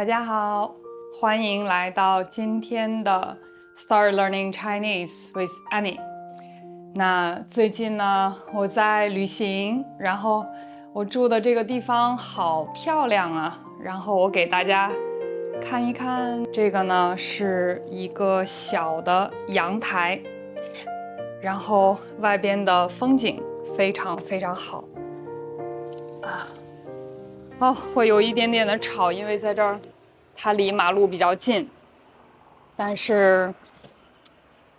大家好，欢迎来到今天的 Start Learning Chinese with Annie。那最近呢，我在旅行，然后我住的这个地方好漂亮啊，然后我给大家看一看，这个呢是一个小的阳台，然后外边的风景非常非常好啊。会有一点点的吵，因为在这儿它离马路比较近，但是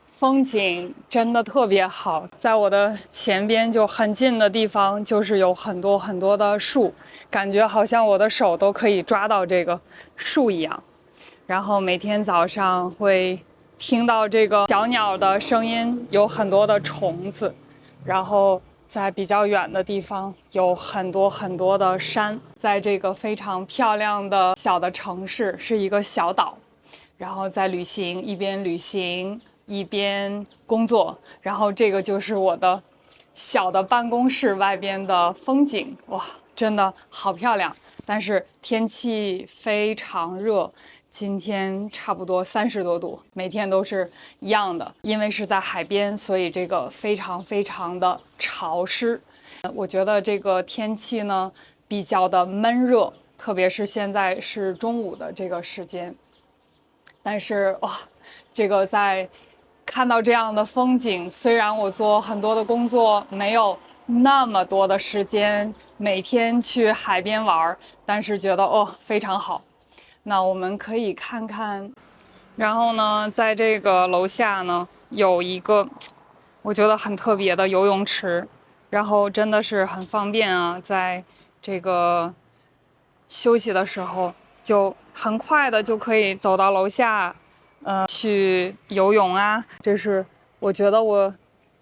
风景真的特别好。在我的前边就很近的地方，就是有很多很多的树，感觉好像我的手都可以抓到这个树一样。然后每天早上会听到这个小鸟的声音，有很多的虫子，然后在比较远的地方有很多很多的山，在这个非常漂亮的小的城市，是一个小岛，然后在旅行，一边旅行一边工作，然后这个就是我的小的办公室外边的风景，哇，真的好漂亮，但是天气非常热。今天差不多30多度，每天都是一样的。因为是在海边，所以这个非常非常的潮湿。我觉得这个天气呢比较的闷热，特别是现在是中午的这个时间。但是哇，这个在看到这样的风景，虽然我做很多的工作，没有那么多的时间每天去海边玩，但是觉得非常好。那我们可以看看，然后呢，在这个楼下呢有一个我觉得很特别的游泳池，然后真的是很方便啊，在这个休息的时候就很快的就可以走到楼下，去游泳啊。这是我觉得我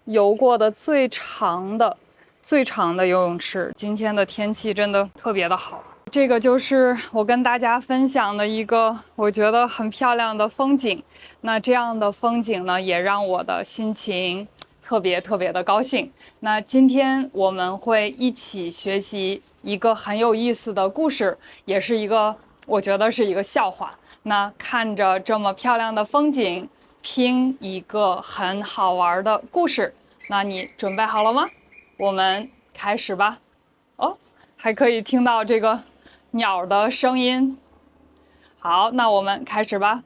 游过的最长的游泳池。今天的天气真的特别的好。这个就是我跟大家分享的一个我觉得很漂亮的风景。那这样的风景呢，也让我的心情特别特别的高兴。那今天我们会一起学习一个很有意思的故事，也是一个我觉得是一个笑话。那看着这么漂亮的风景，听一个很好玩的故事，那你准备好了吗？我们开始吧。还可以听到这个鸟的声音。好，那我们开始吧。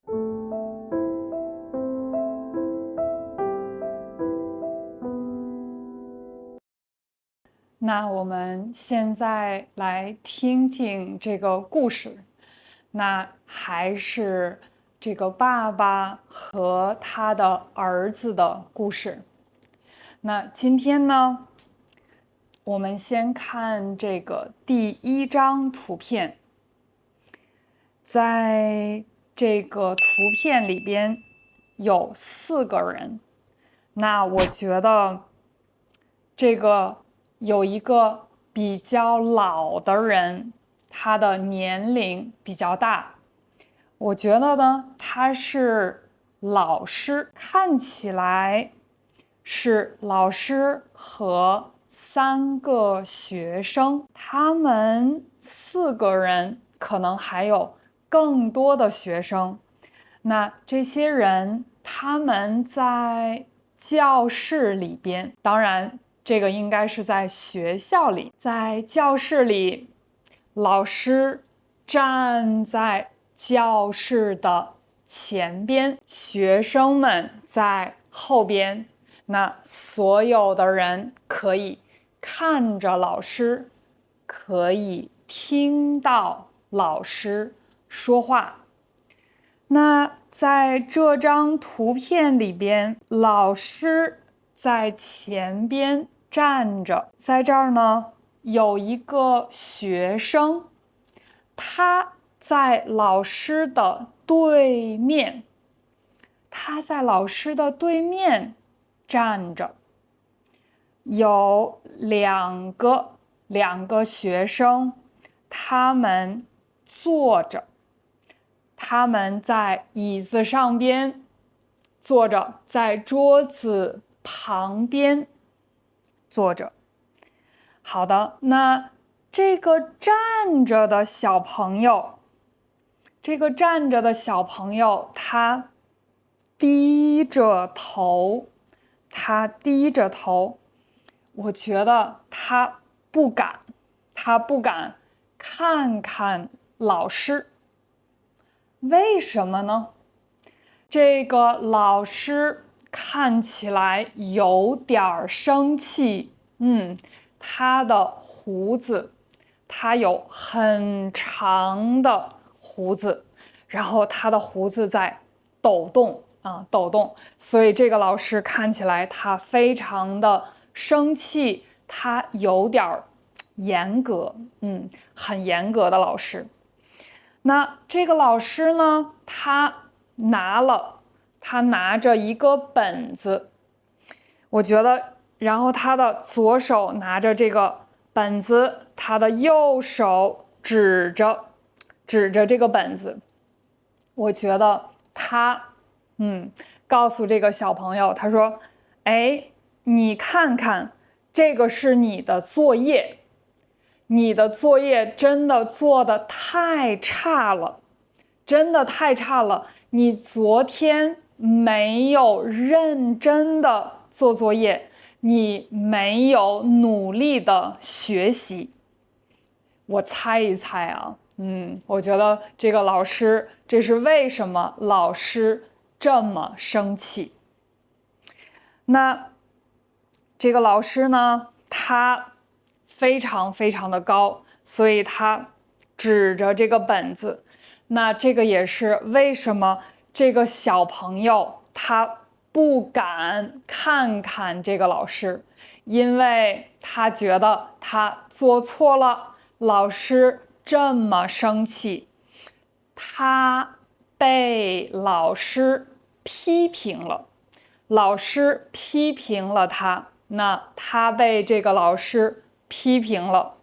那我们现在来听听这个故事。那还是这个爸爸和他的儿子的故事。那今天呢，我们先看这个第1张图片。在这个图片里边有4个人，那我觉得这个有一个比较老的人，他的年龄比较大，我觉得呢他是老师，看起来是老师和3个学生，他们4个人，可能还有更多的学生。那这些人他们在教室里边，当然这个应该是在学校里，在教室里，老师站在教室的前边，学生们在后边。那所有的人可以看着老师，可以听到老师说话。那在这张图片里边，老师在前边站着，在这儿呢有一个学生，他在老师的对面，站着。有两个学生，他们坐着，他们在椅子上边坐着，在桌子旁边坐着。好的，那这个站着的小朋友，这个站着的小朋友他低着头，我觉得他不敢看看老师。为什么呢？这个老师看起来有点生气，他的胡子，他有很长的胡子，然后他的胡子在抖动，所以这个老师看起来他非常的生气，他有点严格，很严格的老师。那这个老师呢，他拿着一个本子，我觉得，然后他的左手拿着这个本子，他的右手指着这个本子，我觉得他告诉这个小朋友，他说，哎，你看看，这个是你的作业，你的作业真的做得太差了，你昨天没有认真的做作业，你没有努力的学习。我猜一猜啊，我觉得这个老师，这是为什么老师这么生气？那这个老师呢，他非常非常的高，所以他指着这个本子。那这个也是为什么这个小朋友他不敢看看这个老师，因为他觉得他做错了，老师这么生气，他被老师批评了，他，那他被这个老师批评了，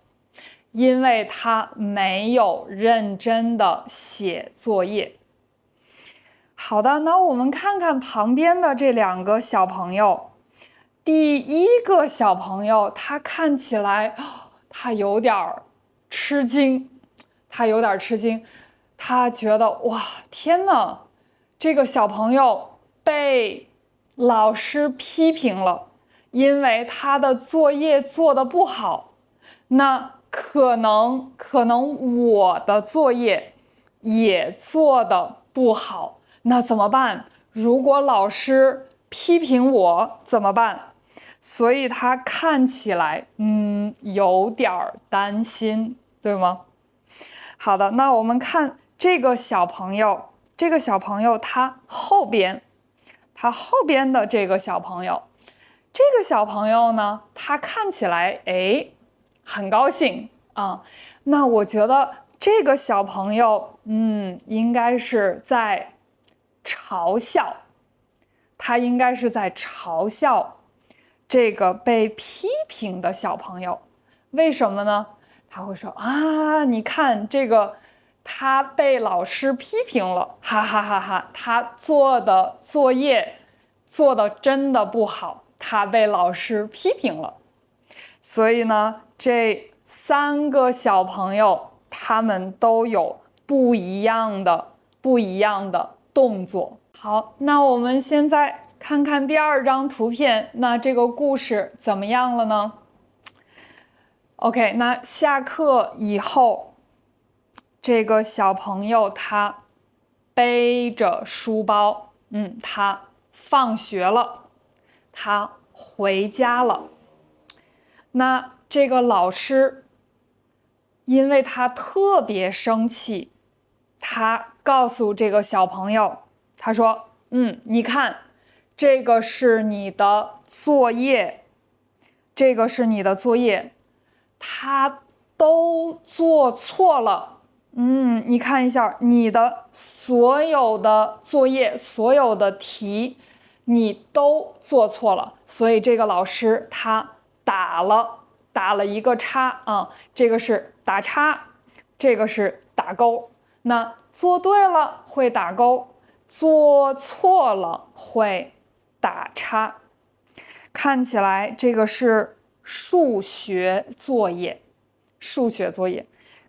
因为他没有认真的写作业。好的，那我们看看旁边的这两个小朋友。第一个小朋友，他看起来他有点吃惊，他觉得哇，天哪，这个小朋友被老师批评了，因为他的作业做得不好。那可能我的作业也做得不好，那怎么办？如果老师批评我怎么办？所以他看起来有点担心，对吗？好的，那我们看这个小朋友，他后边的这个小朋友，呢，他看起来很高兴啊。那我觉得这个小朋友应该是在嘲笑，这个被批评的小朋友。为什么呢？他会说啊，你看这个他被老师批评了，哈哈哈哈，他做的作业做的真的不好，他被老师批评了。所以呢，这三个小朋友他们都有不一样的动作。好，那我们现在看看第二张图片，那这个故事怎么样了呢？ OK， 那下课以后，这个小朋友他背着书包，他放学了，他回家了。那这个老师，因为他特别生气，他告诉这个小朋友，他说，你看，这个是你的作业，他都做错了。你看一下你的所有的作业，所有的题，你都做错了，所以这个老师他打了一个叉啊，这个是打叉，这个是打勾。那做对了会打勾，做错了会打叉。看起来这个是数学作业，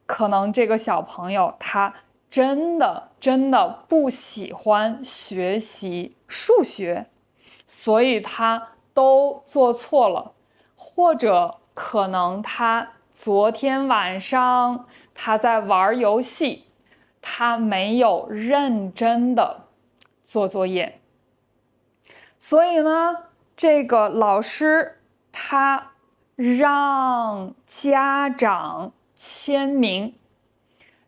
可能这个小朋友他真的不喜欢学习数学，所以他都做错了，或者可能他昨天晚上他在玩游戏，他没有认真的做作业。所以呢，这个老师他让家长签名，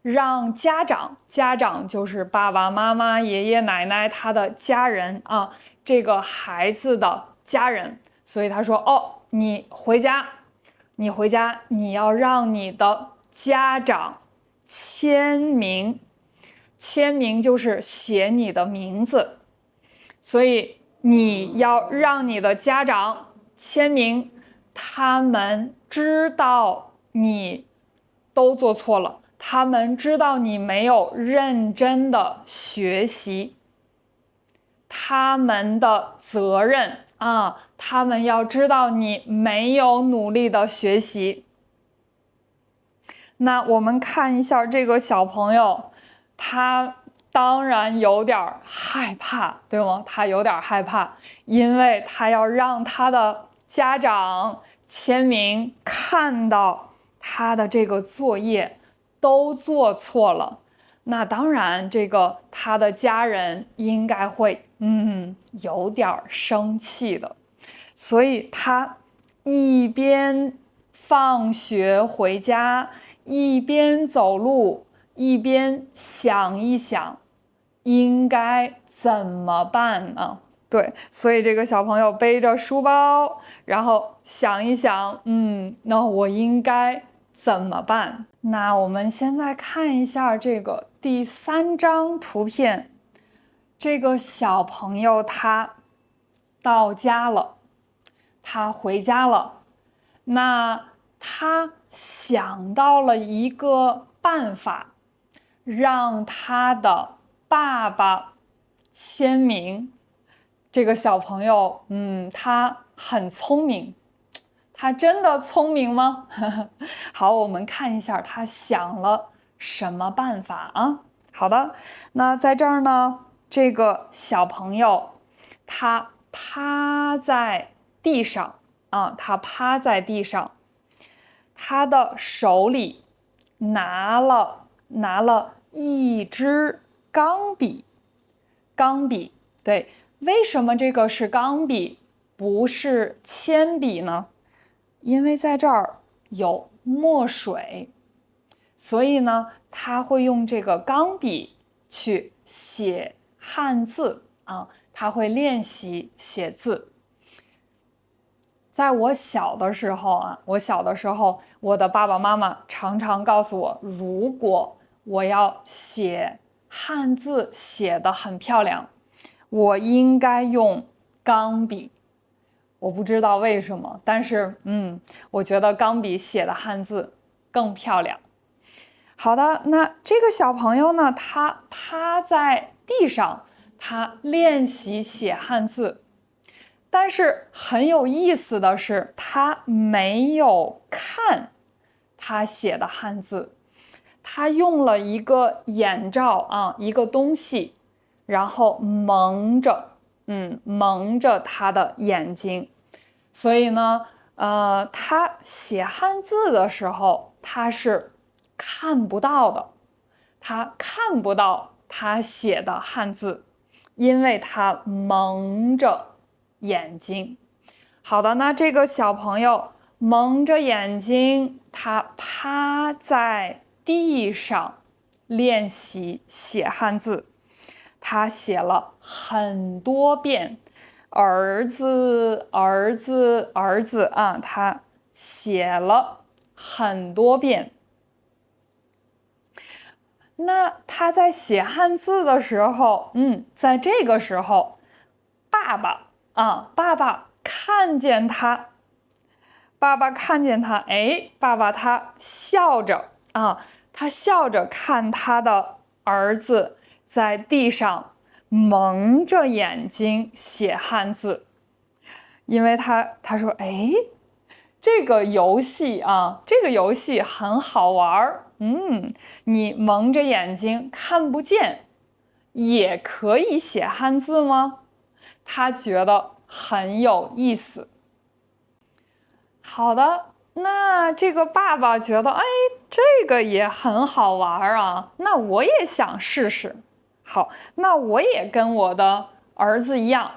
让家长就是爸爸妈妈、爷爷奶奶他的家人啊，这个孩子的家人。所以他说：“哦，你回家，你要让你的家长签名，签名就是写你的名字。所以你要让你的家长签名，他们知道你都做错了，他们知道你没有认真的学习，他们的责任啊，他们要知道你没有努力的学习。”那我们看一下这个小朋友，他当然有点害怕，对吗？他有点害怕，因为他要让他的家长签名，看到他的这个作业都做错了。那当然，这个他的家人应该会有点生气的，所以他一边放学回家，一边走路，一边想一想应该怎么办呢？对，所以这个小朋友背着书包，然后想一想，那我应该怎么办？那我们现在看一下这个第3张图片，这个小朋友他到家了，他回家了，那他想到了一个办法，让他的爸爸签名。这个小朋友，他很聪明，他真的聪明吗？好，我们看一下他想了什么办法啊？好的，那在这儿呢，这个小朋友他趴在地上啊，他趴在地上，他的手里拿了一支钢笔，对，为什么这个是钢笔，不是铅笔呢？因为在这儿有墨水，所以呢，他会用这个钢笔去写汉字啊，他会练习写字。在我小的时候啊，我的爸爸妈妈常常告诉我，如果我要写汉字写得很漂亮，我应该用钢笔。我不知道为什么，但是我觉得钢笔写的汉字更漂亮。好的，那这个小朋友呢，他趴在地上，他练习写汉字。但是很有意思的是，他没有看他写的汉字，他用了一个眼罩啊，一个东西，然后蒙着他的眼睛。所以呢，他写汉字的时候，他是看不到的，他看不到他写的汉字，因为他蒙着眼睛。好的，那这个小朋友蒙着眼睛，他趴在地上练习写汉字，他写了很多遍儿子儿子儿子啊，他写了很多遍。那他在写汉字的时候，在这个时候，爸爸看见他，爸爸他笑着啊，他笑着看他的儿子在地上蒙着眼睛写汉字，因为他说，这个游戏很好玩，你蒙着眼睛看不见，也可以写汉字吗？他觉得很有意思。好的，那这个爸爸觉得，这个也很好玩啊，那我也想试试。好，那我也跟我的儿子一样，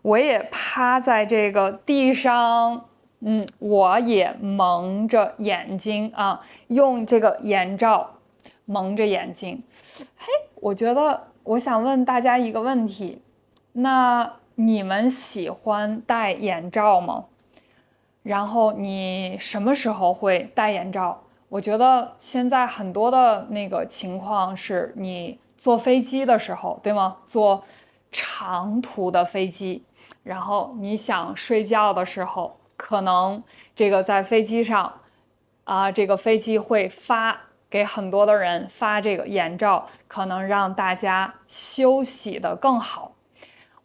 我也趴在这个地上，我也蒙着眼睛啊，用这个眼罩蒙着眼睛。嘿，我想问大家一个问题，那你们喜欢戴眼罩吗？然后你什么时候会戴眼罩？我觉得现在很多的那个情况是你坐飞机的时候，对吗？坐长途的飞机，然后你想睡觉的时候，可能这个在飞机上这个飞机会给很多的人发这个眼罩，可能让大家休息得更好。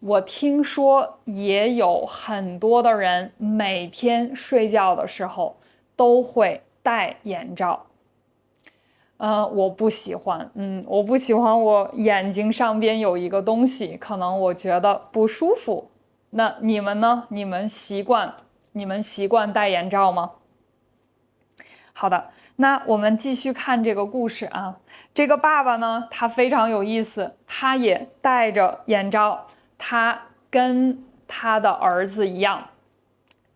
我听说也有很多的人每天睡觉的时候都会戴眼罩。我不喜欢，我不喜欢我眼睛上边有一个东西，可能我觉得不舒服。那你们呢？你们习惯戴眼罩吗？好的，那我们继续看这个故事啊。这个爸爸呢，他非常有意思，他也戴着眼罩，他跟他的儿子一样，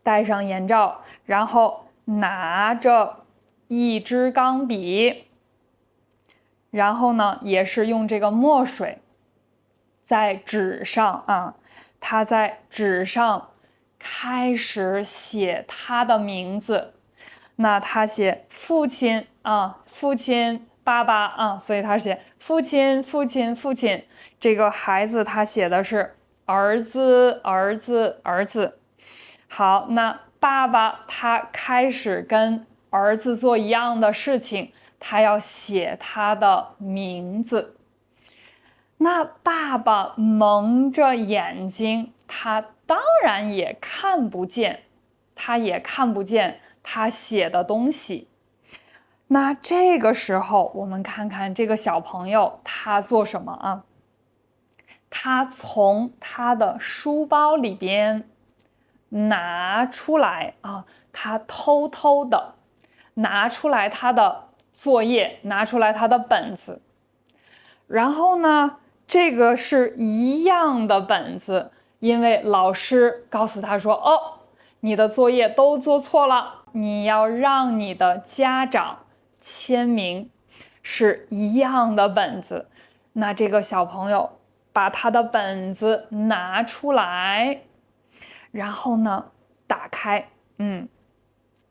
戴上眼罩，然后拿着一支钢笔，然后呢，也是用这个墨水在纸上他在纸上开始写他的名字。那他写父亲父亲爸爸所以他写父亲父亲父亲。这个孩子他写的是儿子儿子儿子。好，那爸爸他开始跟儿子做一样的事情，他要写他的名字。那爸爸蒙着眼睛，他当然也看不见，他写的东西。那这个时候，我们看看这个小朋友他做什么啊？他从他的书包里边拿出来他偷偷的拿出来他的作业，拿出来他的本子。然后呢，这个是一样的本子，因为老师告诉他说，你的作业都做错了，你要让你的家长签名，是一样的本子。那这个小朋友把他的本子拿出来，然后呢，打开，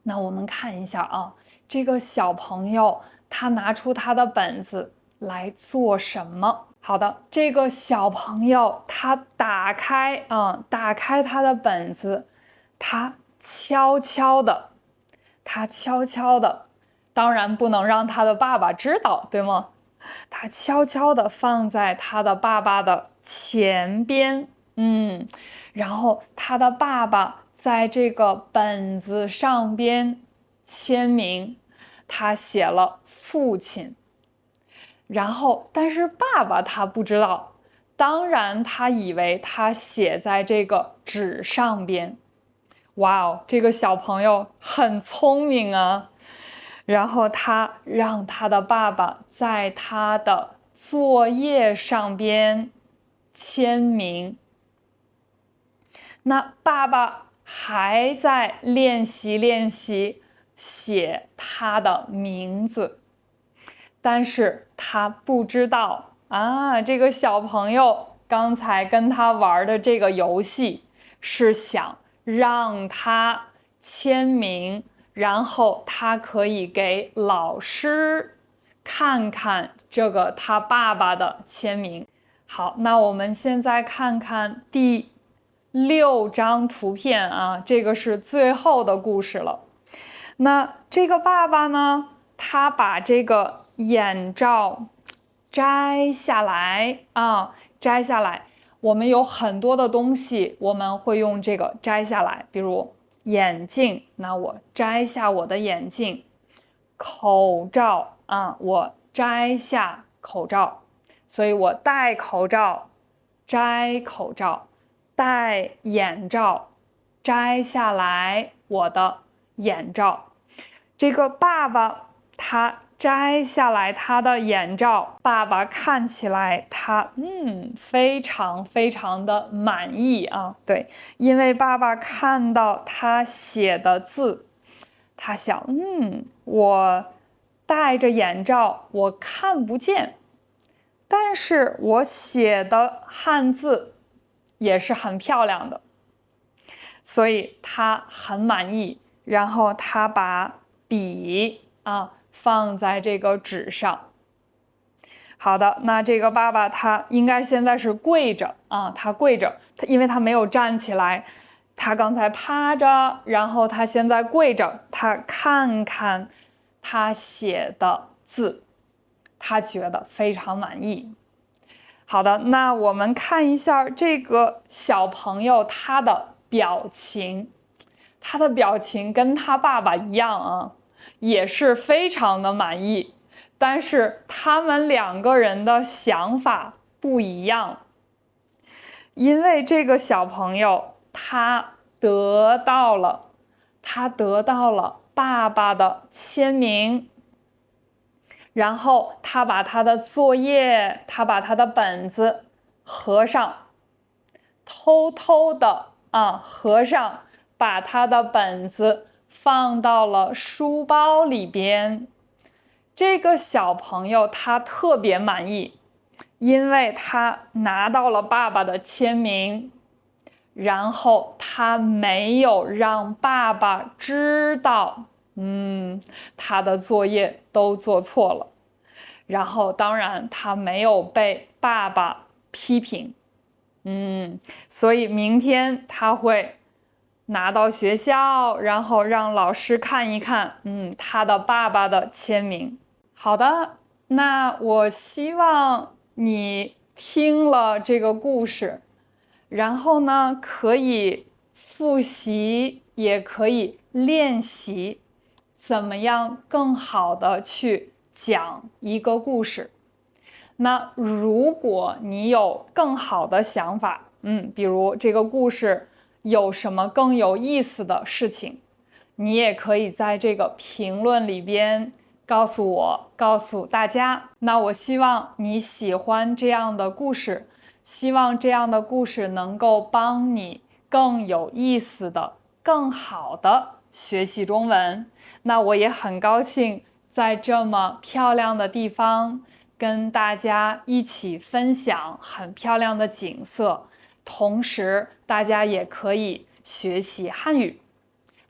那我们看一下这个小朋友他拿出他的本子来做什么？好的，这个小朋友他打开他的本子，他悄悄的，当然不能让他的爸爸知道，对吗？他悄悄的放在他的爸爸的前边，然后他的爸爸在这个本子上边签名，他写了父亲。然后，但是爸爸他不知道，当然他以为他写在这个纸上边。哇哦，这个小朋友很聪明啊！然后他让他的爸爸在他的作业上边签名。那爸爸还在练习写他的名字，但是他不知道这个小朋友刚才跟他玩的这个游戏是想让他签名，然后他可以给老师看看这个他爸爸的签名。好，那我们现在看看第6张图片这个是最后的故事了。那这个爸爸呢，他把这个眼罩摘下来摘下来。我们有很多的东西我们会用这个摘下来，比如眼镜，那我摘下我的眼镜。口罩啊，我摘下口罩，所以我戴口罩，摘口罩，戴眼罩，摘下来我的眼罩。这个爸爸他摘下来他的眼罩，爸爸看起来他非常非常的满意啊。对，因为爸爸看到他写的字，他想，我戴着眼罩，我看不见，但是我写的汉字也是很漂亮的，所以他很满意。然后他把笔放在这个纸上。好的，那这个爸爸他应该现在是跪着他跪着，因为他没有站起来，他刚才趴着，然后他现在跪着，他看看他写的字，他觉得非常满意。好的，那我们看一下这个小朋友他的表情，他的表情跟他爸爸一样啊，也是非常的满意，但是他们两个人的想法不一样。因为这个小朋友他得到了爸爸的签名，然后他把他的作业，他把他的本子合上，偷偷的合上，把他的本子放到了书包里边。这个小朋友他特别满意，因为他拿到了爸爸的签名，然后他没有让爸爸知道他的作业都做错了，然后当然他没有被爸爸批评，所以明天他会拿到学校，然后让老师看一看，他的爸爸的签名。好的，那我希望你听了这个故事，然后呢，可以复习，也可以练习，怎么样更好的去讲一个故事。那如果你有更好的想法，比如这个故事有什么更有意思的事情，你也可以在这个评论里边告诉我，告诉大家。那我希望你喜欢这样的故事，希望这样的故事能够帮你更有意思的、更好的学习中文。那我也很高兴在这么漂亮的地方跟大家一起分享很漂亮的景色，同时大家也可以学习汉语。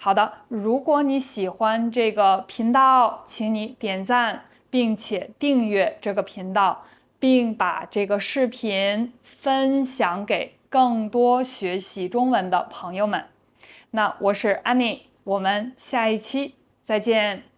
好的，如果你喜欢这个频道，请你点赞，并且订阅这个频道，并把这个视频分享给更多学习中文的朋友们。那我是Annie，我们下一期再见。